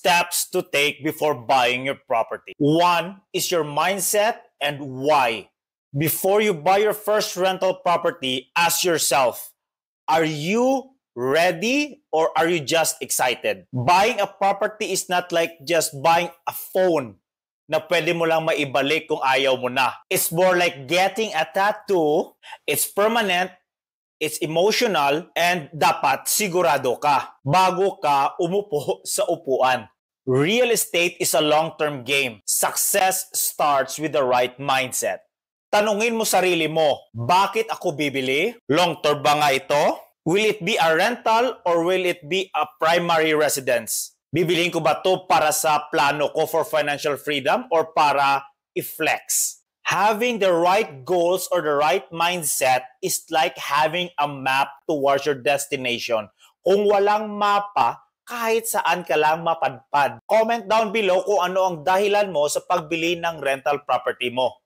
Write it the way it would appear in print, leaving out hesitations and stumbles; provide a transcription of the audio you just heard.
steps to take before buying your property. One is your mindset and why. Before you buy your first rental property, ask yourself, are you ready or are you just excited? Buying a property is not like just buying a phone na pwede mo lang maibalik kung ayaw mo na. It's more like getting a tattoo. It's permanent, it's emotional, and dapat sigurado ka bago ka umupo sa upuan. Real estate is a long-term game. Success starts with the right mindset. Tanungin mo sarili mo, bakit ako bibili? Long-term ba nga ito? Will it be a rental or will it be a primary residence? Bibiliin ko ba ito para sa plano ko for financial freedom or para i-flex? Having the right goals or the right mindset is like having a map towards your destination. Kung walang mapa, kahit saan ka lang mapadpad. Comment down below kung ano ang dahilan mo sa pagbili ng rental property mo.